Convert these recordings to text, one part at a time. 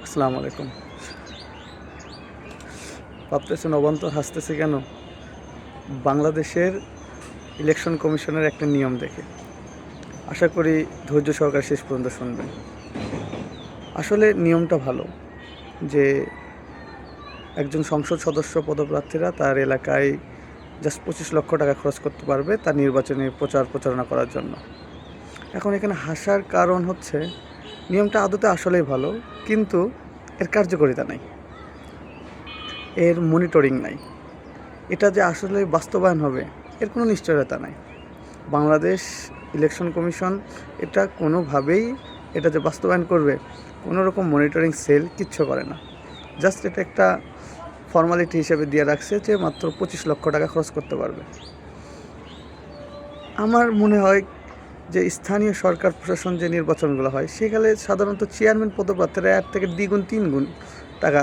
আসসালামু আলাইকুম। ভাবতেছেন অবান্তর হাসতেছে কেন? বাংলাদেশের ইলেকশন কমিশনের একটা নিয়ম দেখে। আশা করি ধৈর্য সহকারে শেষ পর্যন্ত শুনবেন। আসলে নিয়মটা ভালো যে একজন সংসদ সদস্য পদপ্রার্থীরা তার এলাকায় জাস্ট 25 লক্ষ টাকা খরচ করতে পারবে তার নির্বাচনী প্রচারণা করার জন্য। এখন এখানে হাসার কারণ হচ্ছে নিয়মটা আদতে আসলেই ভালো, কিন্তু এর কার্যকারিতা নাই, এর মনিটরিং নাই। এটা যে আসলে বাস্তবায়ন হবে এর কোনো নিশ্চয়তা নাই। বাংলাদেশ ইলেকশন কমিশন এটা কোনোভাবেই এটা যে বাস্তবায়ন করবে কোনো রকম মনিটরিং সেল কিচ্ছু করে না। জাস্ট এটা একটা ফর্মালিটি হিসেবে দিয়ে রাখছে যে মাত্র 25 লক্ষ টাকা খরচ করতে পারবে। আমার মনে হয় যে স্থানীয় সরকার প্রশাসন যে নির্বাচনগুলো হয় সেখানে সাধারণত চেয়ারম্যান পদপ্রার্থীরা এর থেকে দ্বিগুণ তিনগুণ টাকা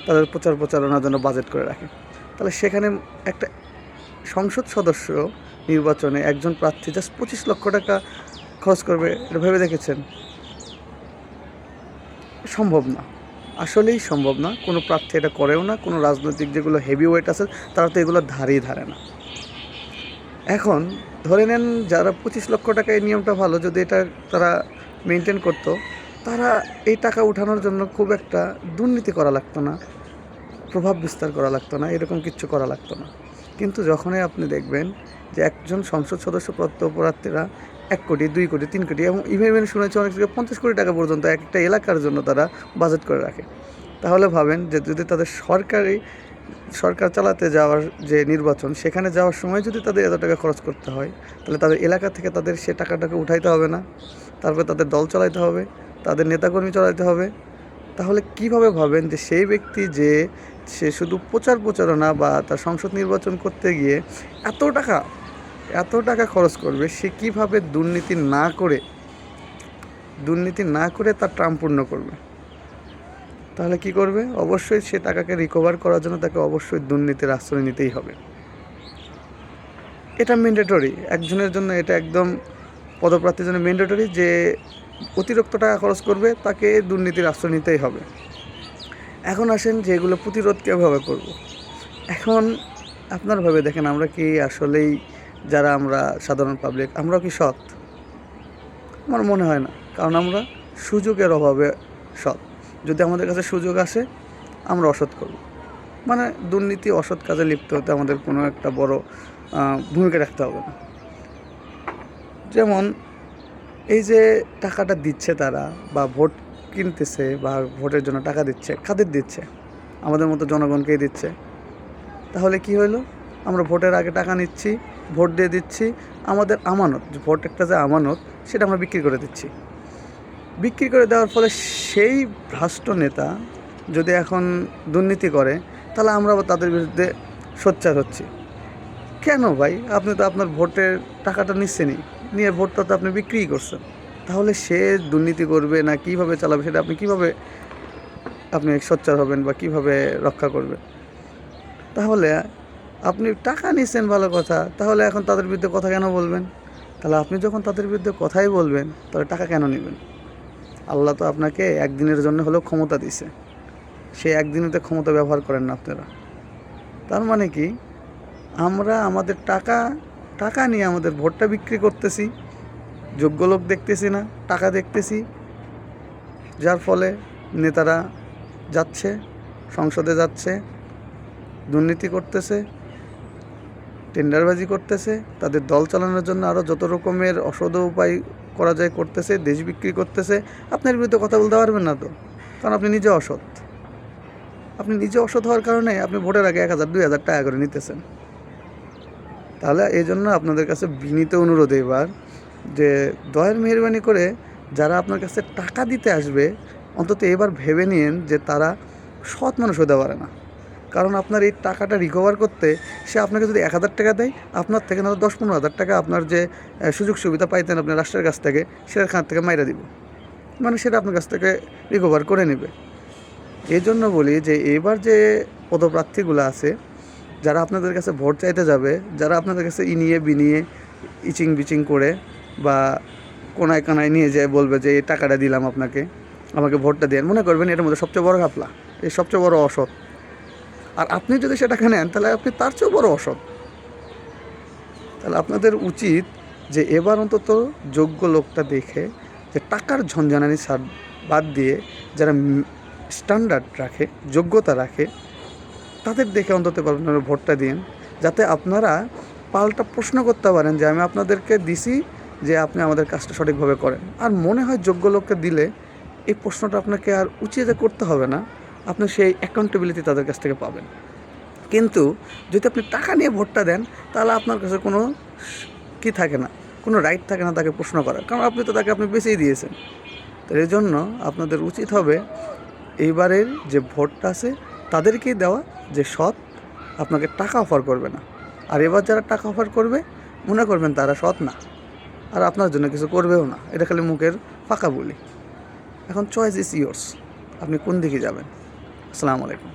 তাদের প্রচারণার জন্য বাজেট করে রাখে। তাহলে সেখানে একটা সংসদ সদস্য নির্বাচনে একজন প্রার্থী জাস্ট 25 লক্ষ টাকা খরচ করবে, এটা ভেবে দেখেছেন? সম্ভব না, আসলেই সম্ভব না। কোনো প্রার্থী এটা করেও না, কোনো রাজনৈতিক যেগুলো হেভি ওয়েট আছে তারা তো এগুলো ধারেই ধারে না। এখন ধরে নেন যারা 25 লক্ষ টাকা, এই নিয়মটা ভালো, যদি এটা তারা মেনটেন করতো, তারা এই টাকা উঠানোর জন্য খুব একটা দুর্নীতি করা লাগতো না, প্রভাব বিস্তার করা লাগতো না, এরকম কিচ্ছু করা লাগতো না। কিন্তু যখনই আপনি দেখবেন যে একজন সংসদ সদস্য পদপ্রার্থীরা 1 কোটি 2 কোটি 3 কোটি এবং ইভেন শুনেছি অনেক জায়গায় 50 কোটি টাকা পর্যন্ত একটা এলাকার জন্য তারা বাজেট করে রাখে, তাহলে ভাবেন যে যদি তাদের সরকার চালাতে যাওয়ার যে নির্বাচন, সেখানে যাওয়ার সময় যদি তাদের এত টাকা খরচ করতে হয়, তাহলে তাদের এলাকা থেকে তাদের সে টাকাটাকে উঠাইতে হবে না, তারপরে তাদের দল চালাইতে হবে, তাদের নেতাকর্মী চালাইতে হবে। তাহলে কিভাবে ভাবেন যে সেই ব্যক্তি যে সে শুধু প্রচারণা বা তার সংসদ নির্বাচন করতে গিয়ে এত টাকা খরচ করবে, সে কিভাবে দুর্নীতি না করে তার টার্ম পূর্ণ করবে? তাহলে কি করবে? অবশ্যই সে টাকাকে রিকভার করার জন্য তাকে অবশ্যই দুর্নীতির আশ্রয় নিতেই হবে। এটা ম্যান্ডেটরি একজনের জন্য, এটা একদম পদপ্রার্থীর জন্য ম্যান্ডেটরি যে অতিরিক্ত টাকা খরচ করবে তাকে দুর্নীতির আশ্রয় নিতেই হবে। এখন আসেন যে এগুলো প্রতিরোধ কীভাবে করব। এখন আপনার ভাবে দেখেন, আমরা কি আসলেই, যারা আমরা সাধারণ পাবলিক, আমরা কি সৎ? আমার মনে হয় না, কারণ আমরা সুযোগের অভাবে সৎ। যদি আমাদের কাছে সুযোগ আসে আমরা অসৎ করব, মানে দুর্নীতি অসৎ কাজে লিপ্ত হতে আমাদের কোনো একটা বড় ভূমিকা রাখতে হবে না। যেমন এই যে টাকাটা দিচ্ছে তারা, বা ভোট কিনতেছে বা ভোটের জন্য টাকা দিচ্ছে, কাদের দিচ্ছে? আমাদের মতো জনগণকেই দিচ্ছে। তাহলে কি হলো? আমরা ভোটের আগে টাকা নিচ্ছি, ভোট দিয়ে দিচ্ছি, আমাদের আমানত, ভোট একটা যে আমানত, সেটা আমরা বিক্রি করে দিচ্ছি। বিক্রি করে দেওয়ার ফলে সেই ভ্রষ্ট নেতা যদি এখন দুর্নীতি করে, তাহলে আমরা তাদের বিরুদ্ধে সোচ্চার হচ্ছি। কেন ভাই? আপনি তো আপনার ভোটের টাকাটা নিচ্ছেনই, নিয়ে ভোটটা তো আপনি বিক্রিই করছেন। তাহলে সে দুর্নীতি করবে না কীভাবে চালাবে, সেটা আপনি সোচ্চার হবেন বা কীভাবে রক্ষা করবেন? তাহলে আপনি টাকা নিচ্ছেন ভালো কথা, তাহলে এখন তাদের বিরুদ্ধে কথা কেন বলবেন? তাহলে আপনি যখন তাদের বিরুদ্ধে কথাই বলবেন, তাহলে টাকা কেন নেবেন? আল্লাহ তো আপনাকে একদিনের জন্য হলেও ক্ষমতা দিছে, সেই একদিনেতে ক্ষমতা ব্যবহার করেন না আপনারা। তার মানে কি, আমরা আমাদের টাকা নিয়ে আমাদের ভোটটা বিক্রি করতেছি, যোগ্য লোক দেখতেছি না, টাকা দেখতেছি, যার ফলে নেতারা যাচ্ছে, সংসদে যাচ্ছে, দুর্নীতি করতেছে, টেন্ডারবাজি করতেছে, তাদের দল চালানোর জন্য আরও যত রকমের অসৎ উপায় করা যায় করতেছে, দেশ বিক্রি করতেছে। আপনার বিরুদ্ধে কথা বলতে পারবেন না তো, কারণ আপনি নিজে অসৎ। আপনি নিজে অসৎ হওয়ার কারণে আপনি ভোটের আগে 1000-2000 টাকা করে নিতেছেন। তাহলে এই জন্য আপনাদের কাছে বিনীত অনুরোধ এবার, যে দয়ার মেহরবানি করে যারা আপনার কাছে টাকা দিতে আসবে, অন্তত এবার ভেবে নিন যে তারা সৎ মানুষ হতে পারে না। কারণ আপনার এই টাকাটা রিকভার করতে সে আপনাকে যদি 1000 টাকা দেয়, আপনার থেকে না 10-15 হাজার টাকা আপনার যে সুযোগ সুবিধা পাইতেন আপনার রাষ্ট্রের কাছ থেকে, সেটার খাত থেকে মাইরা দিব, মানে সেটা আপনার কাছ থেকে রিকভার করে নেবে। এই জন্য বলি যে এবার যে পদপ্রার্থীগুলো আছে, যারা আপনাদের কাছে ভোট চাইতে যাবে, যারা আপনাদের কাছে ইনিয়ে বিনিয়ে ইচিং বিচিং করে বা কোনায় কানায় নিয়ে যায় বলবে যে এই টাকাটা দিলাম আপনাকে, আমাকে ভোটটা দেন, মনে করবেন এটার মধ্যে সবচেয়ে বড় ঘাপলা, এই সবচেয়ে বড় অসৎ। আর আপনি যদি সেটাকে নেন তাহলে আপনি তার চেয়েও বড় অসৎ। তাহলে আপনাদের উচিত যে এবার অন্তত যোগ্য লোকটা দেখে, যে টাকার ঝঞ্ঝানানি বাদ দিয়ে যারা স্ট্যান্ডার্ড রাখে, যোগ্যতা রাখে, তাদের দেখে অন্তত আপনারা ভোটটা দিন, যাতে আপনারা পাল্টা প্রশ্ন করতে পারেন যে আমি আপনাদেরকে দিছি যে আপনি আমাদের কাজটা সঠিকভাবে করেন। আর মনে হয় যোগ্য লোককে দিলে এই প্রশ্নটা আপনাকে আর উচিত করতে হবে না, আপনি সেই অ্যাকাউন্টেবিলিটি তাদের কাছ থেকে পাবেন। কিন্তু যদি আপনি টাকা নিয়ে ভোটটা দেন তাহলে আপনার কাছে কোনো কি থাকে না, কোনো রাইট থাকে না তাকে প্রশ্ন করার, কারণ আপনি তো তাকে বেছেই দিয়েছেন। তো এই জন্য আপনাদের উচিত হবে এইবারের যে ভোটটা আছে তাদেরকেই দেওয়া যে সৎ, আপনাকে টাকা অফার করবে না। আর এবার যারা টাকা অফার করবে মনে করবেন তারা সৎ না, আর আপনার জন্য কিছু করবেও না, এটা খালি মুখের ফাঁকা বলি। এখন চয়েস ইজ ইয়োর্স, আপনি কোন দিকে যাবেন। আসসালামু আলাইকুম।